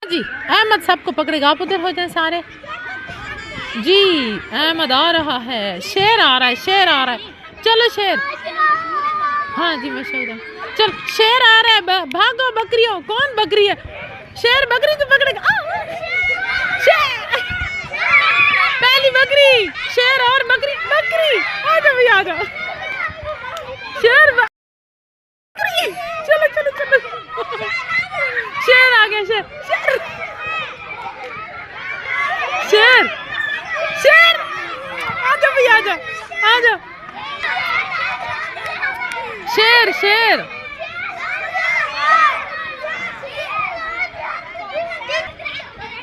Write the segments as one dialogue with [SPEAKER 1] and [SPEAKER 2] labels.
[SPEAKER 1] जी अहमद सबको पकड़ेगा, आप उधर हो जाए सारे। जी अहमद आ रहा है, शेर आ रहा है, शेर आ रहा है। चलो शेर, हाँ जी मैं शेर हूँ। चल शेर आ रहा है, भागो बकरियों। कौन बकरी है? शेर बकरी को पकड़ेगा। शेर पहली बकरी, शेर और बकरी। बकरी आ जाओ भैया, आ जाओ। शेर बकरी, चलो चलो चलो। शेर आ गया, शेर शेर शेर शेर। आ जाओ भैया, आ जाओ आ जाओ। शेर शेर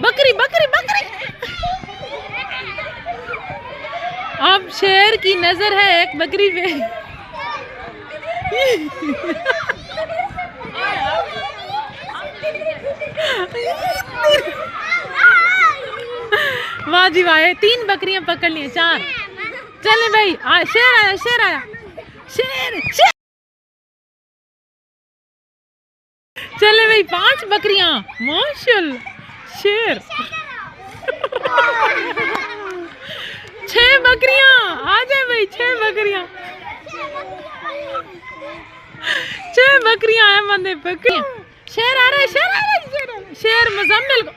[SPEAKER 1] बकरी बकरी बकरी। अब शेर की नजर है एक बकरी पे। वाह जी वाह, 3 बकरियां पकड़ ली, 4। चले भाई, शेर आया, शेर आया, शेर शेर। चले भाई 5 बकरियां, माशाल्लाह। शेर 6 बकरियां, आ जाए भाई 6 बकरियां। 6 बकरियां है मंदे बकरियां। शेर आ रहा है, शेर आ रहा है, शेर आ रहा है। शेर मुजम्मिल को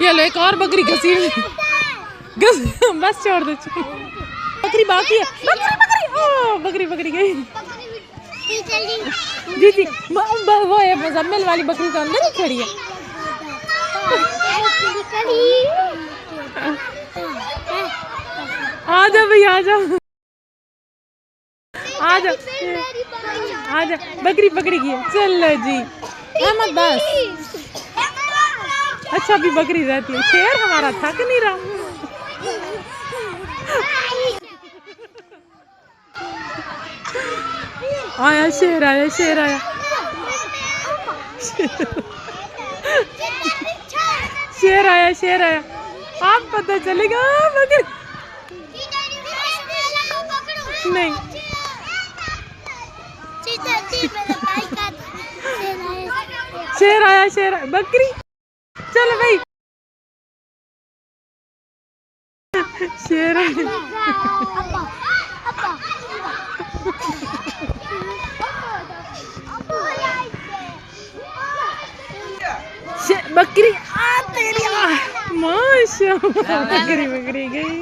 [SPEAKER 1] ये लो एक और बकरी घसी हुई। बस छोड़ दो, बकरी बाकी है। बकरी बकरी, ओ बकरी बकरी गई। जी जी वो है मुजम्मिल वाली बकरी तो अंदर ही खड़ी है। आ जाओ भैया, आ जाओ आ जाओ आ जाओ। बकरी पकड़ी गई है। चलो जी अहमद बस। अच्छा अभी बकरी रहती है। शेर हमारा थक नहीं रहा। आया शेर, आया शेर, आया शेर आया, शेर आया। आप पता चलेगा बकरी नहीं। शेर आया, शेर आया, बकरी। चलो भाई शेर आया। बकरी आ तेरी, माशाल्लाह बकरी बकरी गई।